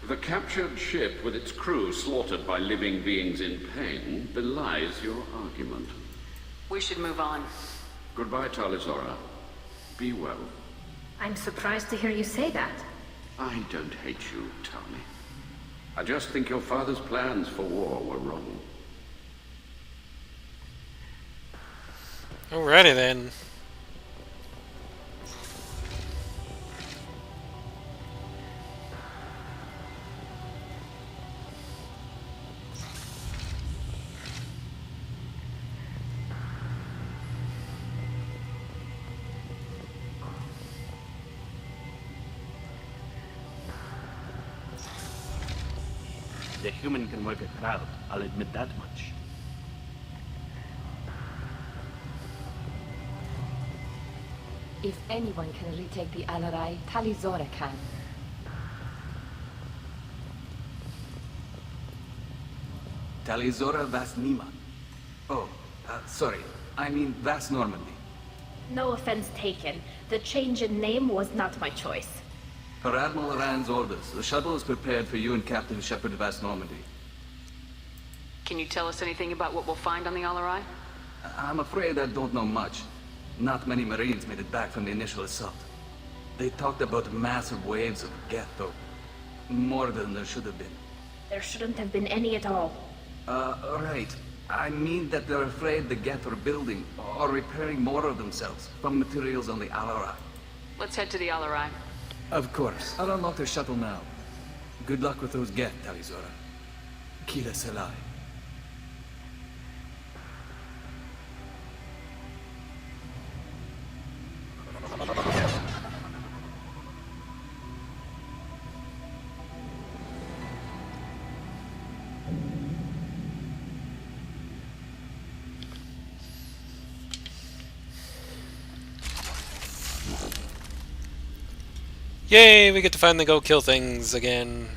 The captured ship with its crew slaughtered by living beings in pain belies your argument. We should move on. Goodbye, Talizora. Be well. I'm surprised to hear you say that. I don't hate you, Tali. I just think your father's plans for war were wrong. Alrighty then. The human can work a crowd, I'll admit that much. If anyone can retake the Alarai, Talizora can. Talizora Vas Nima. Oh, sorry. I mean Vas Normandy. No offense taken. The change in name was not my choice. Per Admiral Rand's orders, the shuttle is prepared for you and Captain Shepard Vas Normandy. Can you tell us anything about what we'll find on the Alarai? I'm afraid I don't know much. Not many Marines made it back from the initial assault. They talked about massive waves of Geth, though. More than there should have been. There shouldn't have been any at all. Right. I mean that they're afraid the Geth are building or repairing more of themselves from materials on the Alarai. Let's head to the Alarai. Of course. I'll unlock the shuttle now. Good luck with those Geth, Talizora. Kila Selai. Yay, we get to finally go kill things again.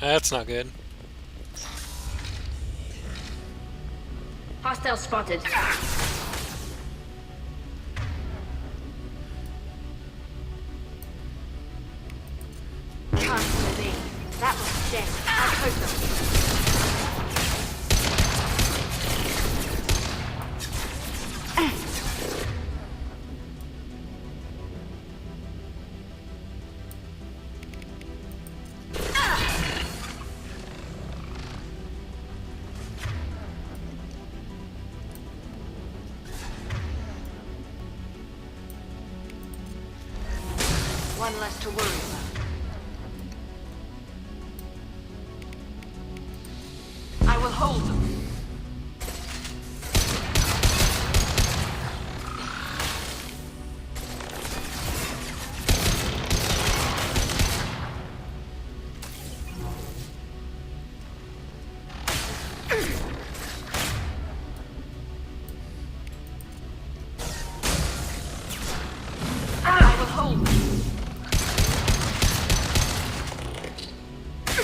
That's not good. Hostile spotted. Can't believe that was dead. I'll hope one less to worry about. I will hold them. I will hold them.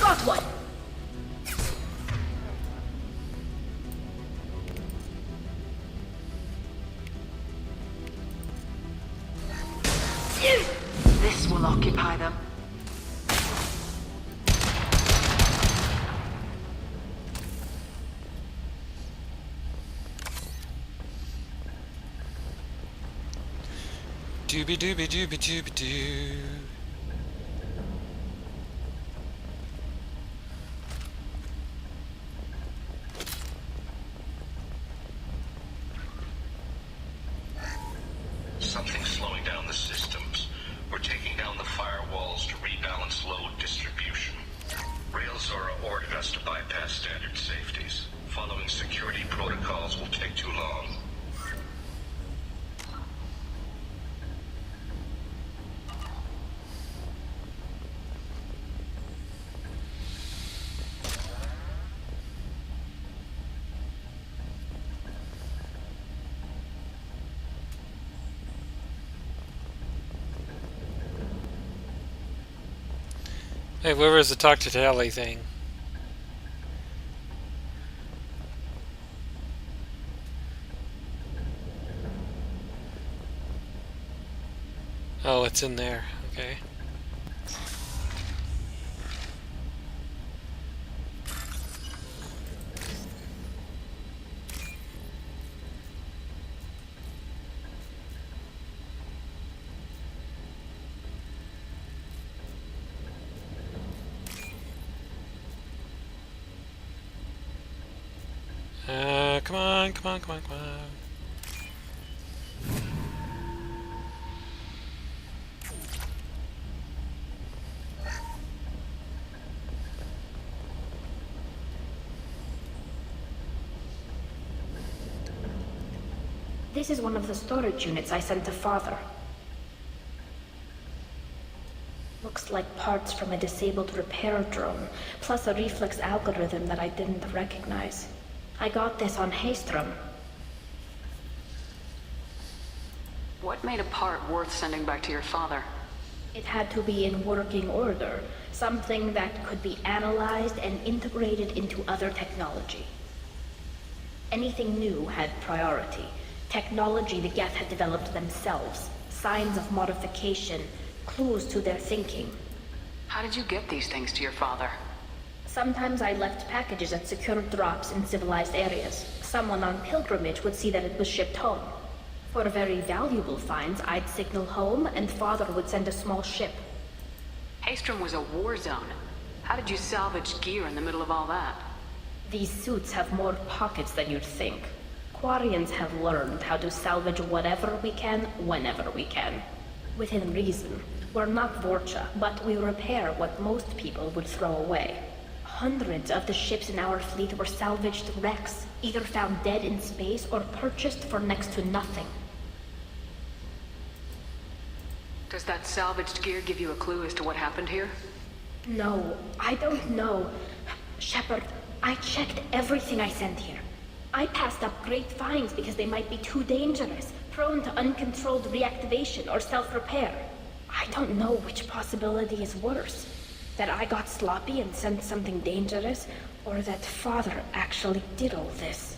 Got one. This will occupy them. Dooby dooby dooby dooby doo. Something's slowing down the systems. We're taking down the firewalls to rebalance load distribution. Railzora ordered us to bypass standard safeties. Following security protocols will take too long. Hey, where was the talk to Tally thing? Oh, it's in there. Okay. Come on, come on, come on, come on. This is one of the storage units I sent to Father. Looks like parts from a disabled repair drone, plus a reflex algorithm that I didn't recognize. I got this on Haystrom. What made a part worth sending back to your father? It had to be in working order, something that could be analyzed and integrated into other technology. Anything new had priority. Technology the Geth had developed themselves, signs of modification, clues to their thinking. How did you get these things to your father? Sometimes I left packages at secure drops in civilized areas. Someone on pilgrimage would see that it was shipped home. For very valuable finds, I'd signal home and Father would send a small ship. Haystrom was a war zone. How did you salvage gear in the middle of all that? These suits have more pockets than you'd think. Quarians have learned how to salvage whatever we can, whenever we can. Within reason. We're not Vorcha, but we repair what most people would throw away. Hundreds of the ships in our fleet were salvaged wrecks, either found dead in space or purchased for next to nothing. Does that salvaged gear give you a clue as to what happened here? No, I don't know. Shepard, I checked everything I sent here. I passed up great finds because they might be too dangerous, prone to uncontrolled reactivation or self-repair. I don't know which possibility is worse. That I got sloppy and sent something dangerous, or that Father actually did all this.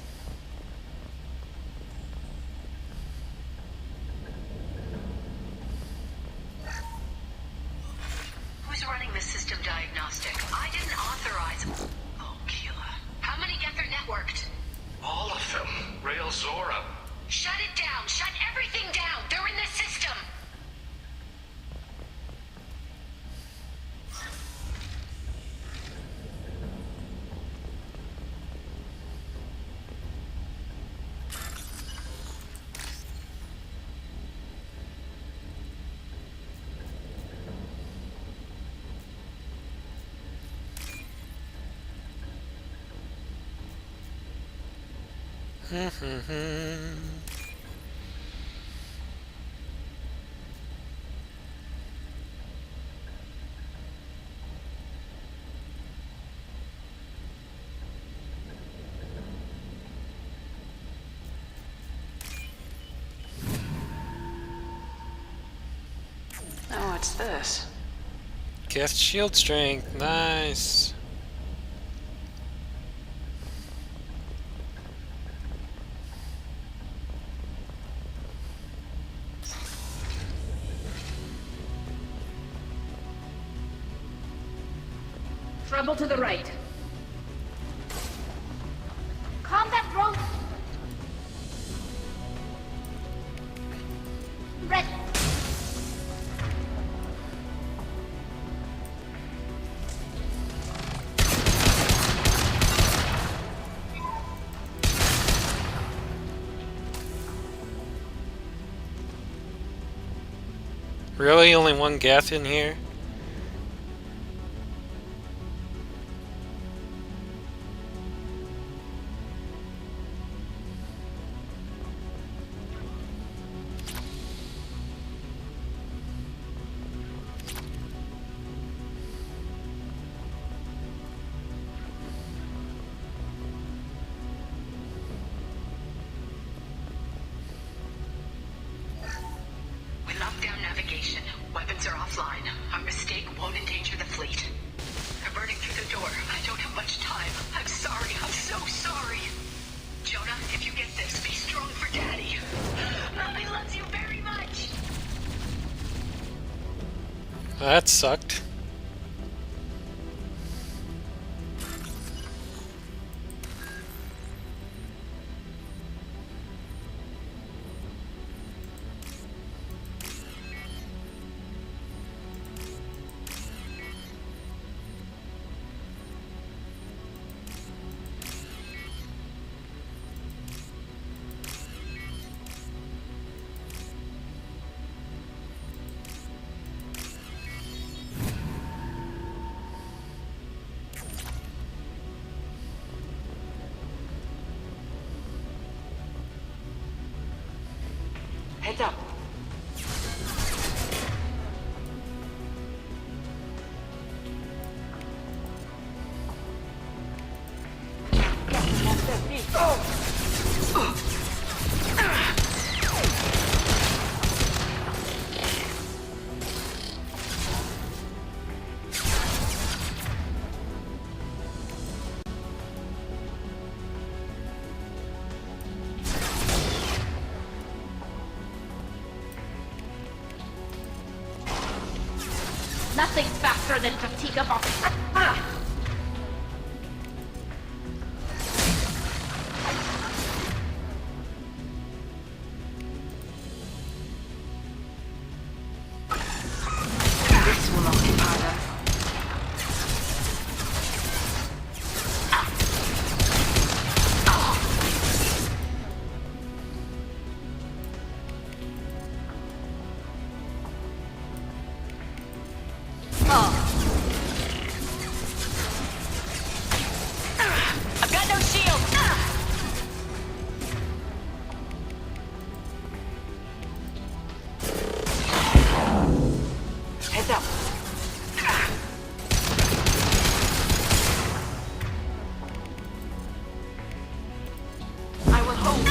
Who's running the system diagnostic? I didn't authorize... Oh, Keela. How many Geth are networked? All of them. Rail Zora. Shut it down! Shut everything down! They're in the system! Oh, what's this? Geth shield strength. Nice. Trouble to the right. Combat drone! Ready! Really? Only one Geth in here? We locked down navigation. Weapons are offline. I'm That sucked. Heads up. Nothing's faster than fatigue of This will occupy them. I've got no shield. Heads up. I will hold.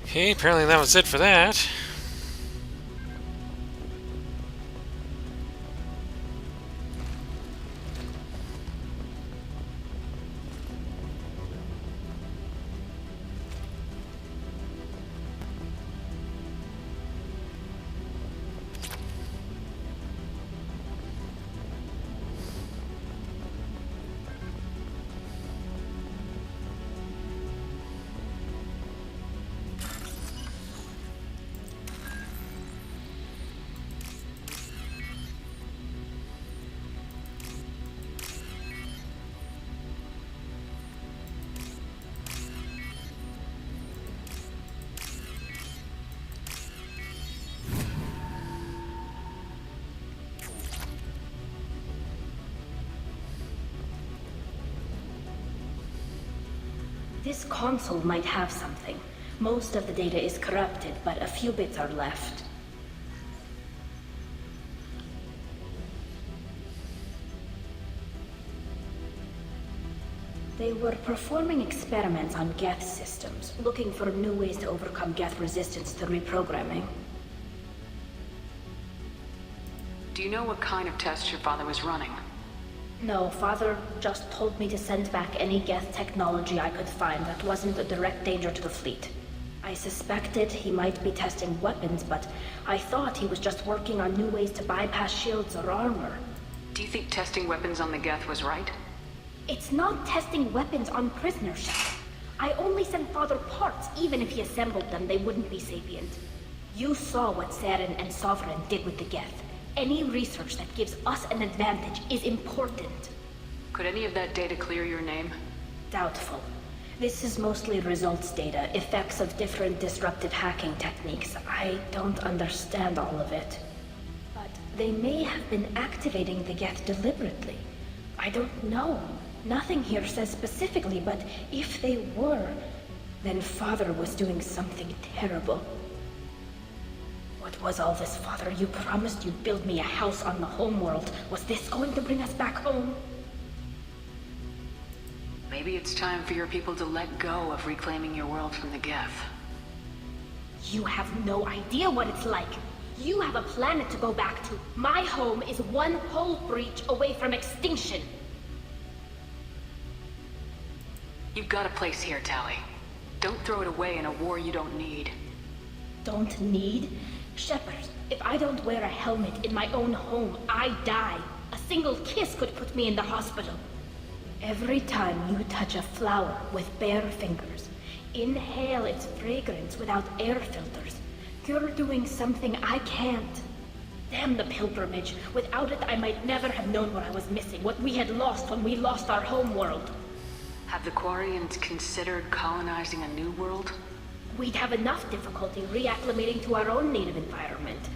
Okay, apparently that was it for that. This console might have something. Most of the data is corrupted, but a few bits are left. They were performing experiments on Geth systems, looking for new ways to overcome Geth resistance to reprogramming. Do you know what kind of tests your father was running? No, Father just told me to send back any Geth technology I could find that wasn't a direct danger to the fleet. I suspected he might be testing weapons, but I thought he was just working on new ways to bypass shields or armor. Do you think testing weapons on the Geth was right? It's not testing weapons on prisoners. I only sent Father parts. Even if he assembled them, they wouldn't be sapient. You saw what Saren and Sovereign did with the Geth. Any research that gives us an advantage is important. Could any of that data clear your name? Doubtful. This is mostly results data, effects of different disruptive hacking techniques. I don't understand all of it. But they may have been activating the Geth deliberately. I don't know. Nothing here says specifically, but if they were, then Father was doing something terrible. What was all this, Father? You promised you'd build me a house on the homeworld. Was this going to bring us back home? Maybe Maybe it's time for your people to let go of reclaiming your world from the Geth. You have no idea what it's like. You have a planet to go back to. My home is one hull breach away from extinction. You've got a place here, Tally. Don't throw it away in a war you don't need. Don't need? Shepard, if I don't wear a helmet in my own home, I die. A single kiss could put me in the hospital. Every time you touch a flower with bare fingers, inhale its fragrance without air filters, you're doing something I can't. Damn the pilgrimage. Without it, I might never have known what I was missing, what we had lost when we lost our home world. Have the Quarians considered colonizing a new world? We'd have enough difficulty reacclimating to our own native environment.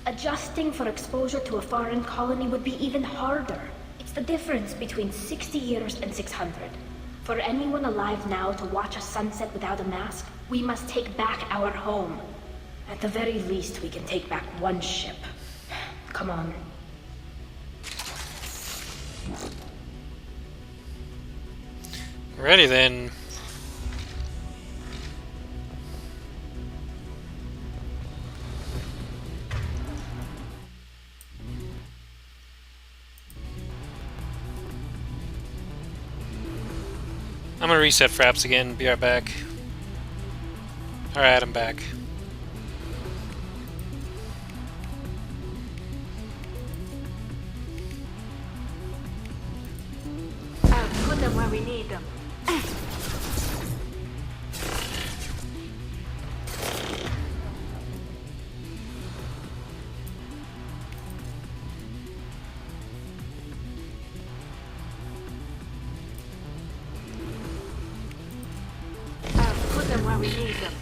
Adjusting for exposure to a foreign colony would be even harder. It's the difference between 60 years and 600. For anyone alive now to watch a sunset without a mask, we must take back our home. At the very least, we can take back one ship. Come on. Ready then. I'm gonna reset Fraps again, be right back. Alright, I'm back. I'll put them where we need them. I'll put them where we need them.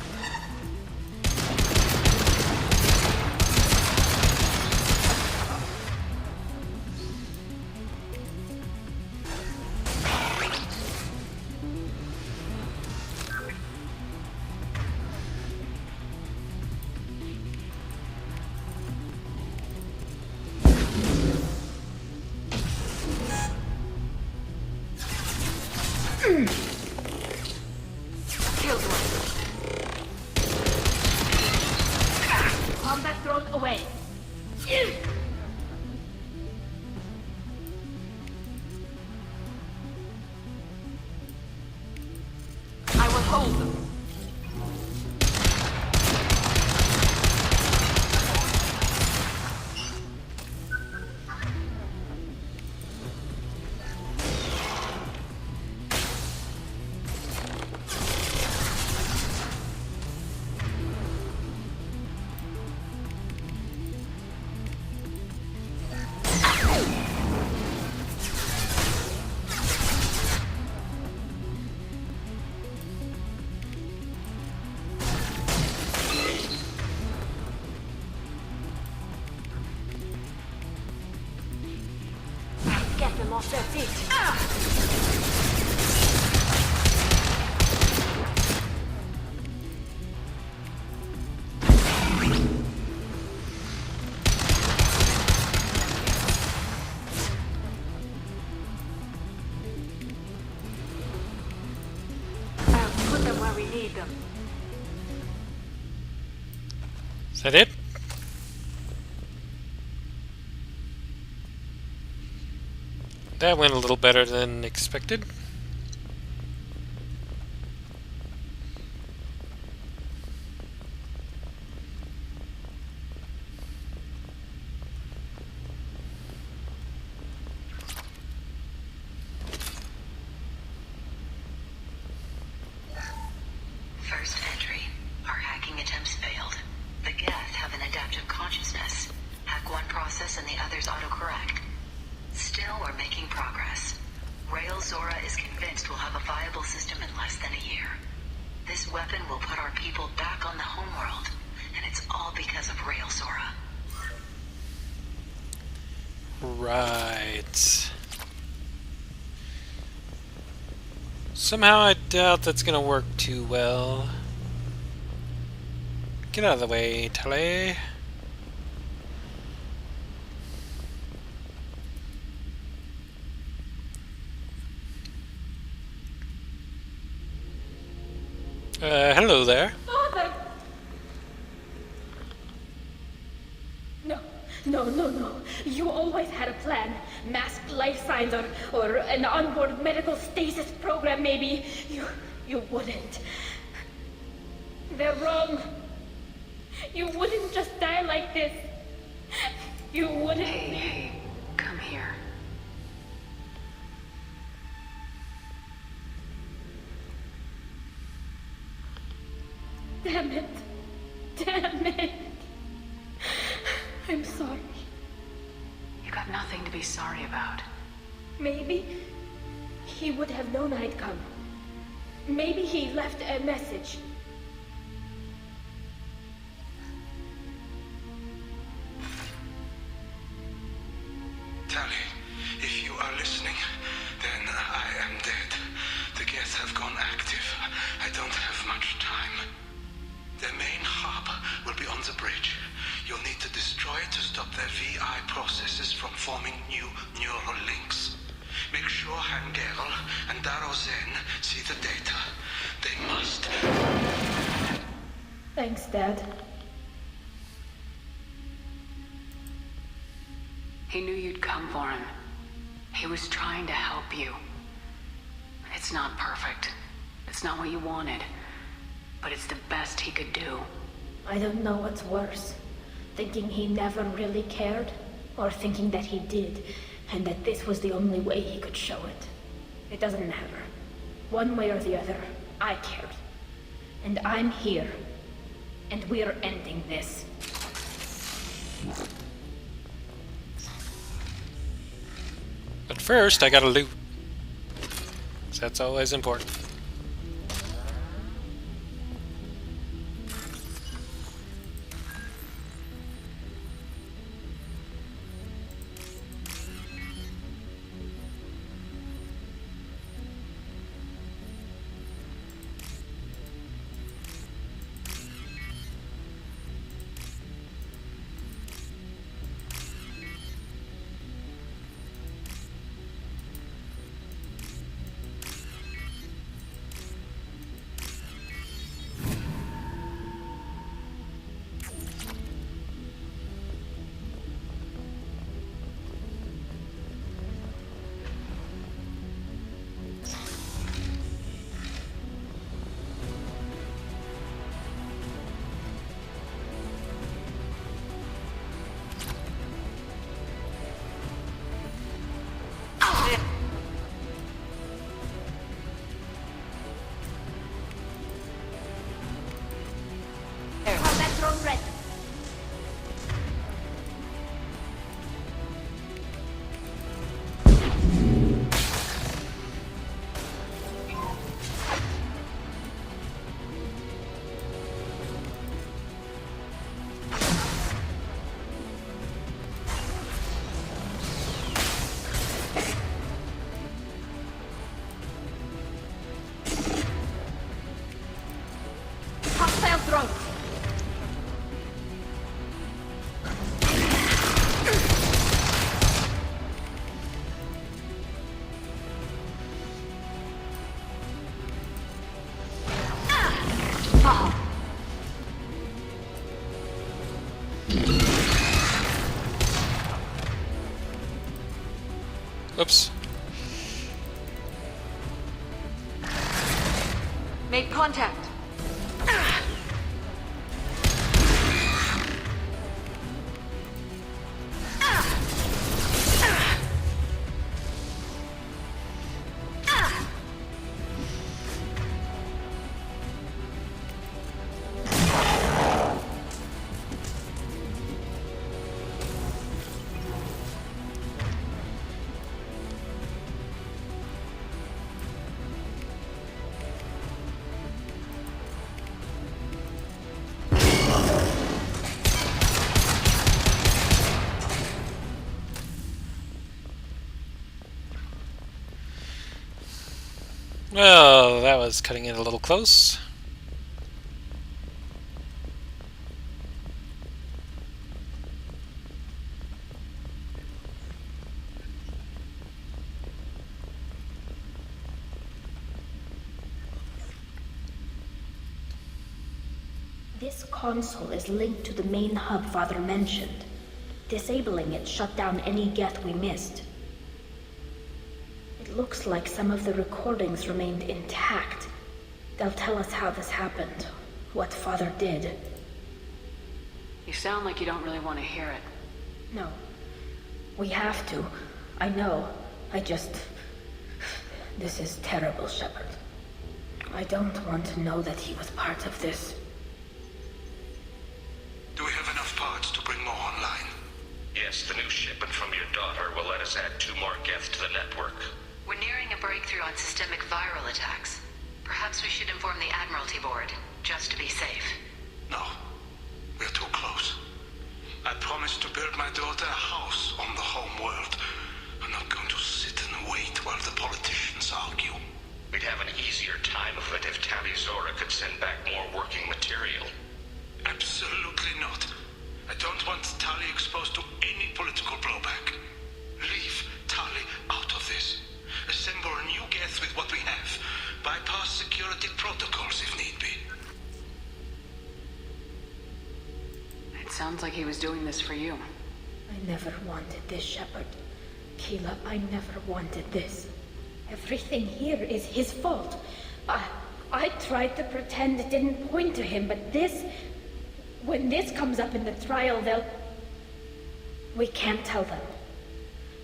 Killed one. Combat drone away. I will hold them. Get them off their feet. I'll put them where we need them. Is that it? That went a little better than expected. First entry. Our hacking attempts failed. The Geth have an adaptive consciousness. Hack one process and the others autocorrect. Still, we're making progress. Rail Zora is convinced we'll have a viable system in less than a year. This weapon will put our people back on the homeworld, and it's all because of Rail Zora. Right. Somehow I doubt that's gonna work too well. Get out of the way, Tally. Hello there. Father! No, no, no, no. You always had a plan. Masked life signs or an onboard medical stasis program, maybe. You wouldn't. They're wrong. You wouldn't just die like this. You wouldn't. Hey, come here. Damn it. Damn it. I'm sorry. You got nothing to be sorry about. Maybe he would have known I'd come. Maybe he left a message. Tally, if you are listening, then I am dead. The Geth have gone active. I don't have much time. Their main hub will be on the bridge. You'll need to destroy it to stop their VI processes from forming new neural links. Make sure Hangerl and Daro Zen see the data. They must. Thanks, Dad. He knew you'd come for him. He was trying to help you. It's not perfect. It's not what you wanted. But it's the best he could do. I don't know what's worse. Thinking he never really cared, or thinking that he did, and that this was the only way he could show it. It doesn't matter. One way or the other, I cared. And I'm here. And we're ending this. But first, I gotta loot. 'Cause that's always important. Combat drone ready. Hostile drone. Oops. Make contact. Well, that was cutting it a little close. This console is linked to the main hub Father mentioned. Disabling it shut down any Geth we missed. It looks like some of the recordings remained intact. They'll tell us how this happened, what Father did. You sound like you don't really want to hear it. No. We have to. I know. This is terrible, Shepard. I don't want to know that he was part of this. Do we have enough parts to bring more online? Yes, the new shipment from your daughter will let us add 2 more Geth to the network. We're nearing a breakthrough on systemic viral attacks. Perhaps we should inform the Admiralty Board, just to be safe. No, we're too close. I promised to build my daughter a house on the home world. I'm not going to sit and wait while the politicians argue. We'd have an easier time of it if Tali Zora could send back more working material. Absolutely not. I don't want Tali exposed to any political blowback. Leave Tali out of this. Assemble a new Geth with what we have. Bypass security protocols if need be. It sounds like he was doing this for you. I never wanted this, Shepard. Keela, I never wanted this. Everything here is his fault. I tried to pretend it didn't point to him, but this... When this comes up in the trial, they'll... We can't tell them.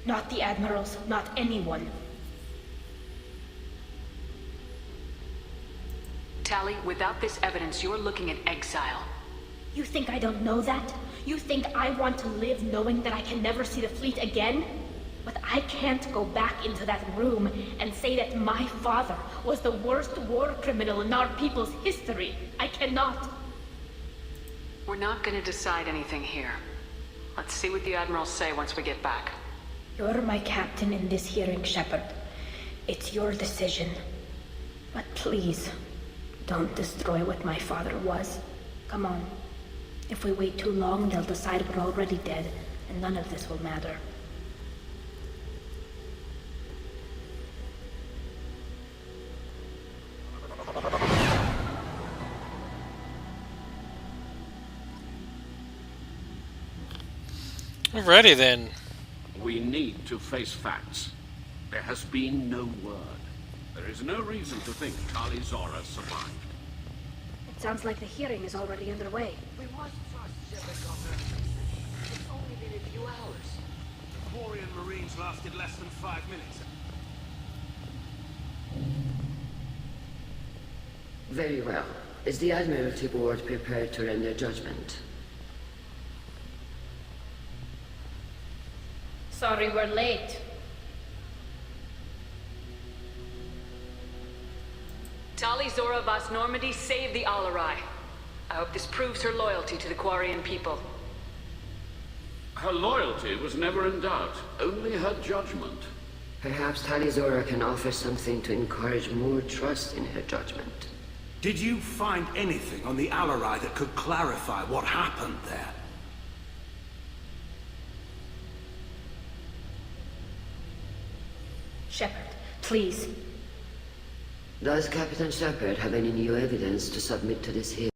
Not the admirals, not anyone. Tali, without this evidence, you're looking at exile. You think I don't know that? You think I want to live knowing that I can never see the fleet again? But I can't go back into that room and say that my father was the worst war criminal in our people's history. I cannot. We're not going to decide anything here. Let's see what the Admirals say once we get back. You're my captain in this hearing, Shepard. It's your decision. But please, don't destroy what my father was. Come on. If we wait too long, they'll decide we're already dead, and none of this will matter. Alrighty then. We need to face facts. There has been no word. There is no reason to think Tali Zora survived. It sounds like the hearing is already underway. We must trust Shepard, Governor. It's only been a few hours. The Quarian Marines lasted less than 5 minutes. Very well. Is the Admiralty Board prepared to render judgment? Sorry we're late. Tali Zora Vas Normandy saved the Alarai. I hope this proves her loyalty to the Quarian people. Her loyalty was never in doubt, only her judgment. Perhaps Tali Zora can offer something to encourage more trust in her judgment. Did you find anything on the Alarai that could clarify what happened there? Shepard, please. Does Captain Shepard have any new evidence to submit to this hearing?